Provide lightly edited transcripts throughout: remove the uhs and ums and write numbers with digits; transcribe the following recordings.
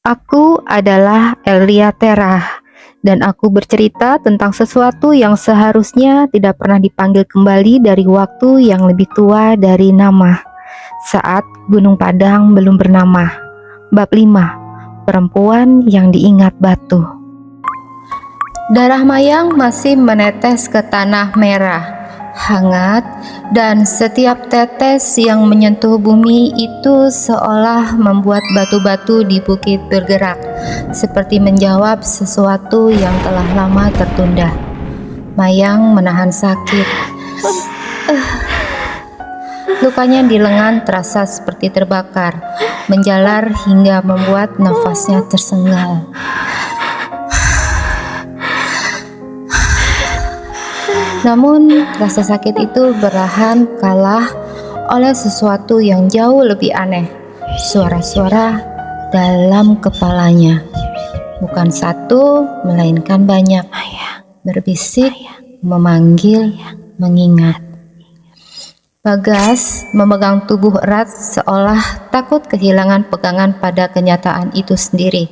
Aku adalah Elia Terah, dan aku bercerita tentang sesuatu yang seharusnya tidak pernah dipanggil kembali dari waktu yang lebih tua dari nama. Saat Gunung Padang belum bernama. Bab 5. Perempuan yang diingat batu. Darah Mayang masih menetes ke tanah merah, hangat, dan setiap tetes yang menyentuh bumi itu seolah membuat batu-batu di bukit bergerak, seperti menjawab sesuatu yang telah lama tertunda. Mayang menahan sakit. Lukanya di lengan terasa seperti terbakar, menjalar hingga membuat nafasnya tersengal. Namun, rasa sakit itu perlahan kalah oleh sesuatu yang jauh lebih aneh. Suara-suara dalam kepalanya. Bukan satu, melainkan banyak. Berbisik, memanggil, mengingat. Bagas memegang tubuh erat seolah takut kehilangan pegangan pada kenyataan itu sendiri.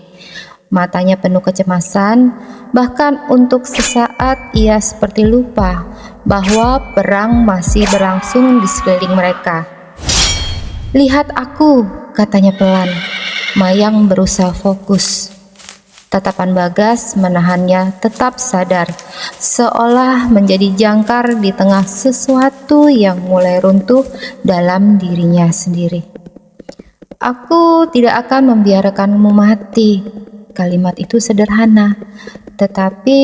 Matanya penuh kecemasan, bahkan untuk sesaat ia seperti lupa bahwa perang masih berlangsung di sekeliling mereka. "Lihat aku," katanya pelan. Mayang berusaha fokus. Tatapan Bagas menahannya tetap sadar, seolah menjadi jangkar di tengah sesuatu yang mulai runtuh dalam dirinya sendiri. "Aku tidak akan membiarkanmu mati." Kalimat itu sederhana, tetapi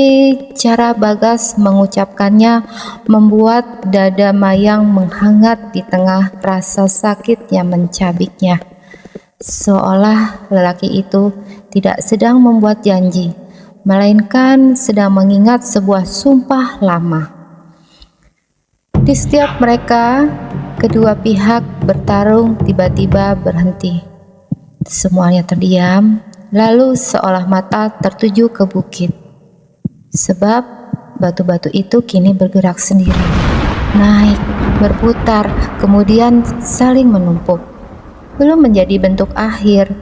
cara Bagas mengucapkannya membuat dada Mayang menghangat di tengah rasa sakit yang mencabiknya. Seolah lelaki itu tidak sedang membuat janji, melainkan sedang mengingat sebuah sumpah lama. Di setiap mereka, kedua pihak bertarung tiba-tiba berhenti. Semuanya terdiam, lalu seolah mata tertuju ke bukit. Sebab batu-batu itu kini bergerak sendiri, naik, berputar, kemudian saling menumpuk. Belum menjadi bentuk akhir,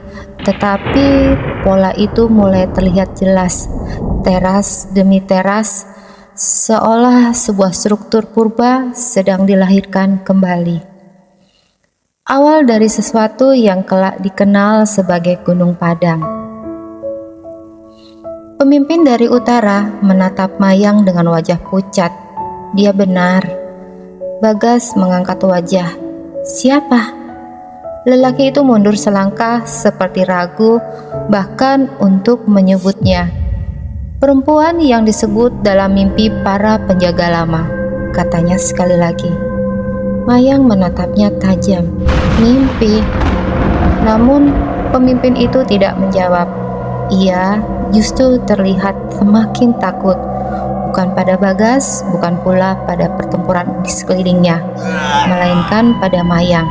tetapi pola itu mulai terlihat jelas, teras demi teras, seolah sebuah struktur purba sedang dilahirkan kembali. Awal dari sesuatu yang kelak dikenal sebagai Gunung Padang. Pemimpin dari utara menatap Mayang dengan wajah pucat. Dia benar. Bagas mengangkat wajah. "Siapa?" Lelaki itu mundur selangkah seperti ragu bahkan untuk menyebutnya. "Perempuan yang disebut dalam mimpi para penjaga lama," katanya sekali lagi. Mayang menatapnya tajam. "Mimpi?" Namun pemimpin itu tidak menjawab. Ia justru terlihat semakin takut, bukan pada Bagas, bukan pula pada pertempuran di sekelilingnya, melainkan pada Mayang,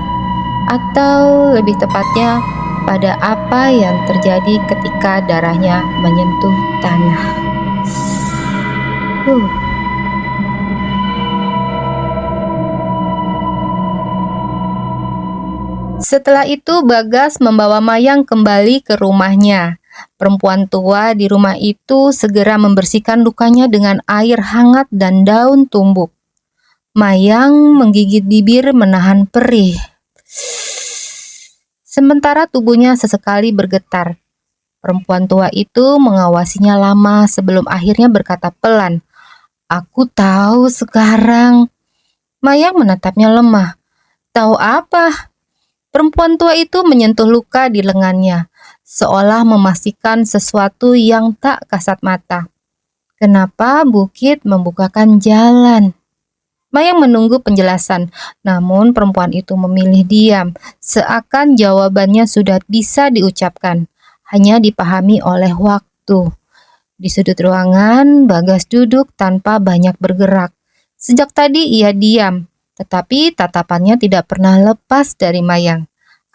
atau lebih tepatnya pada apa yang terjadi ketika darahnya menyentuh tanah. Setelah itu Bagas membawa Mayang kembali ke rumahnya. Perempuan tua di rumah itu segera membersihkan lukanya dengan air hangat dan daun tumbuk. Mayang menggigit bibir menahan perih. Sementara tubuhnya sesekali bergetar. Perempuan tua itu mengawasinya lama sebelum akhirnya berkata pelan, "Aku tahu sekarang." Mayang menatapnya lemah. "Tahu apa?" Perempuan tua itu menyentuh luka di lengannya, seolah memastikan sesuatu yang tak kasat mata. "Kenapa bukit membukakan jalan?" Mayang menunggu penjelasan, namun perempuan itu memilih diam, seakan jawabannya sudah bisa diucapkan, hanya dipahami oleh waktu. Di sudut ruangan, Bagas duduk tanpa banyak bergerak. Sejak tadi ia diam, tetapi tatapannya tidak pernah lepas dari Mayang.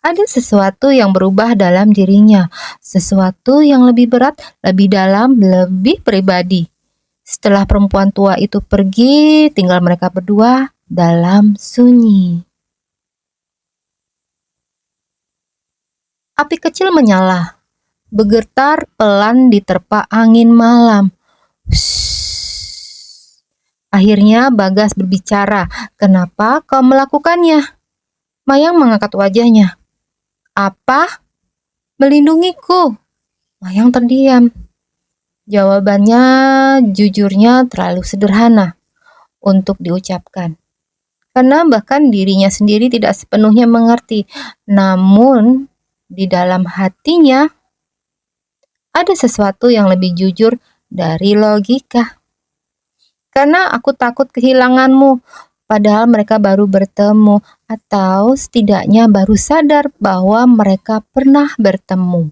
Ada sesuatu yang berubah dalam dirinya, sesuatu yang lebih berat, lebih dalam, lebih pribadi. Setelah perempuan tua itu pergi, tinggal mereka berdua dalam sunyi. Api kecil menyala. bergetar pelan diterpa angin malam. Akhirnya Bagas berbicara, "Kenapa kau melakukannya?" Mayang mengangkat wajahnya. "Apa?" "Melindungiku." Mayang terdiam. Jawabannya jujurnya terlalu sederhana untuk diucapkan. Karena bahkan dirinya sendiri tidak sepenuhnya mengerti. Namun di dalam hatinya ada sesuatu yang lebih jujur dari logika. "Karena aku takut kehilanganmu." Padahal mereka baru bertemu, atau setidaknya baru sadar bahwa mereka pernah bertemu.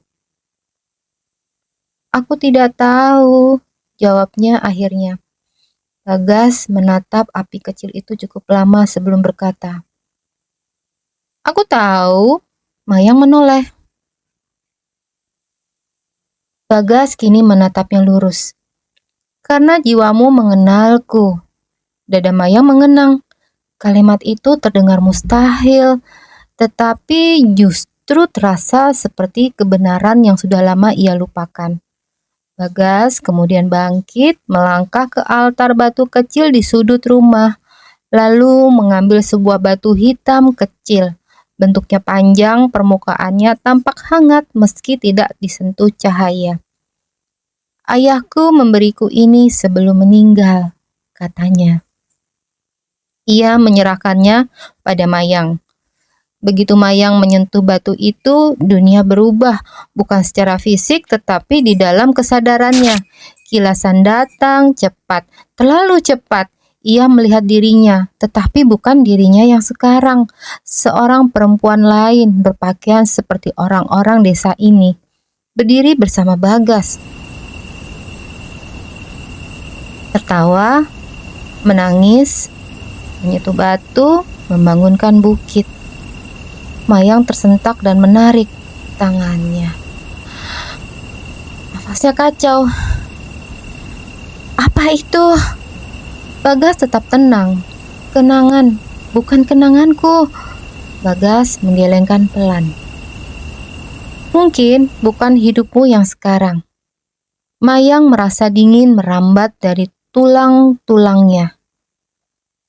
"Aku tidak tahu," jawabnya akhirnya. Bagas menatap api kecil itu cukup lama sebelum berkata, "Aku tahu." Mayang menoleh. Bagas kini menatapnya lurus. "Karena jiwamu mengenalku." Dada Mayang mengenang. Kalimat itu terdengar mustahil, tetapi justru terasa seperti kebenaran yang sudah lama ia lupakan. Bagas kemudian bangkit, melangkah ke altar batu kecil di sudut rumah, lalu mengambil sebuah batu hitam kecil. Bentuknya panjang, permukaannya tampak hangat meski tidak disentuh cahaya. "Ayahku memberiku ini sebelum meninggal," katanya. Ia menyerahkannya pada Mayang. Begitu Mayang menyentuh batu itu, dunia berubah, bukan secara fisik tetapi di dalam kesadarannya. Kilasan datang cepat, terlalu cepat. Ia melihat dirinya, tetapi bukan dirinya yang sekarang. Seorang perempuan lain berpakaian seperti orang-orang desa ini, berdiri bersama Bagas. Tertawa, menangis, menyentuh batu, membangunkan bukit. Mayang tersentak dan menarik tangannya. Nafasnya kacau. "Apa itu?" Bagas tetap tenang. "Kenangan, bukan kenanganku." Bagas menggelengkan pelan. "Mungkin bukan hidupmu yang sekarang." Mayang merasa dingin merambat dari tulang-tulangnya.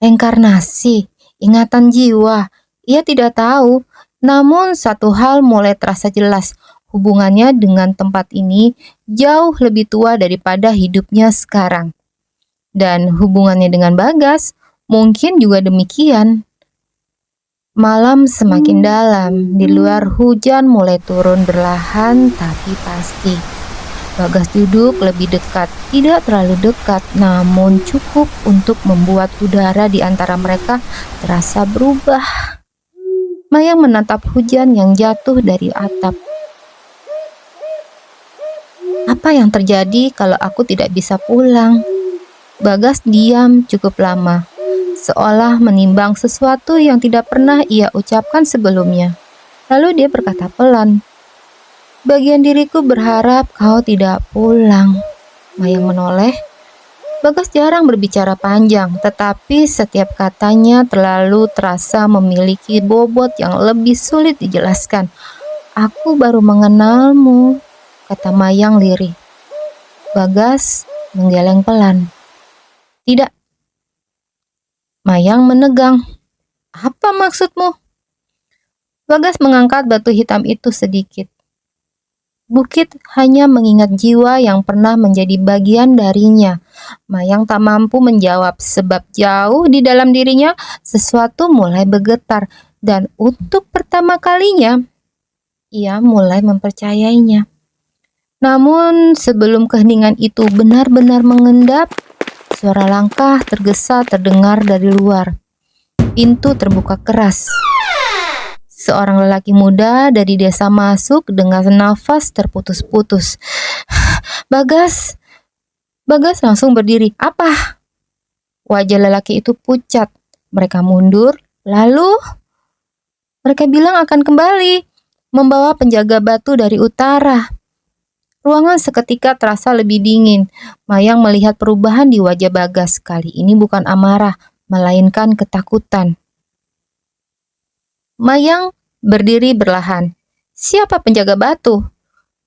Reinkarnasi, ingatan jiwa. Ia tidak tahu. Namun satu hal mulai terasa jelas, hubungannya dengan tempat ini jauh lebih tua daripada hidupnya sekarang. Dan hubungannya dengan Bagas mungkin juga demikian. Malam semakin dalam, di luar hujan mulai turun berlahan tapi pasti. Bagas duduk lebih dekat, tidak terlalu dekat, namun cukup untuk membuat udara di antara mereka terasa berubah. Mayang menatap hujan yang jatuh dari atap. "Apa yang terjadi kalau aku tidak bisa pulang?" Bagas diam cukup lama, seolah menimbang sesuatu yang tidak pernah ia ucapkan sebelumnya. Lalu dia berkata pelan, "Bagian diriku berharap kau tidak pulang." Mayang menoleh. Bagas jarang berbicara panjang, tetapi setiap katanya terlalu terasa memiliki bobot yang lebih sulit dijelaskan. "Aku baru mengenalmu," kata Mayang lirih. Bagas menggeleng pelan. "Tidak." Mayang menegang. "Apa maksudmu?" Bagas mengangkat batu hitam itu sedikit. Bukit hanya mengingat jiwa yang pernah menjadi bagian darinya. Mayang tak mampu menjawab sebab jauh di dalam dirinya sesuatu mulai bergetar dan untuk pertama kalinya ia mulai mempercayainya. Namun sebelum keheningan itu benar-benar mengendap, suara langkah tergesa terdengar dari luar. Pintu terbuka keras. Seorang lelaki muda dari desa masuk dengan nafas terputus-putus. "Bagas." Bagas langsung berdiri. "Apa?" Wajah lelaki itu pucat. Mereka mundur, lalu mereka bilang akan kembali, membawa penjaga batu dari utara. Ruangan seketika terasa lebih dingin. Mayang melihat perubahan di wajah Bagas. Kali ini bukan amarah, melainkan ketakutan. Mayang berdiri berlahan. "Siapa penjaga batu?"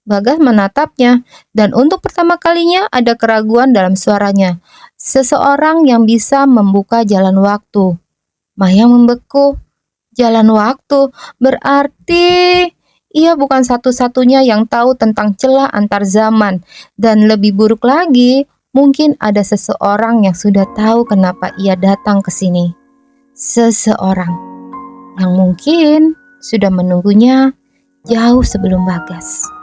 Bagas menatapnya, dan untuk pertama kalinya ada keraguan dalam suaranya. Seseorang yang bisa membuka jalan waktu. Maya membeku. Jalan waktu berarti ia bukan satu-satunya yang tahu tentang celah antar zaman. Dan lebih buruk lagi, mungkin ada seseorang yang sudah tahu kenapa ia datang ke sini. Seseorang yang mungkin sudah menunggunya jauh sebelum Bagas.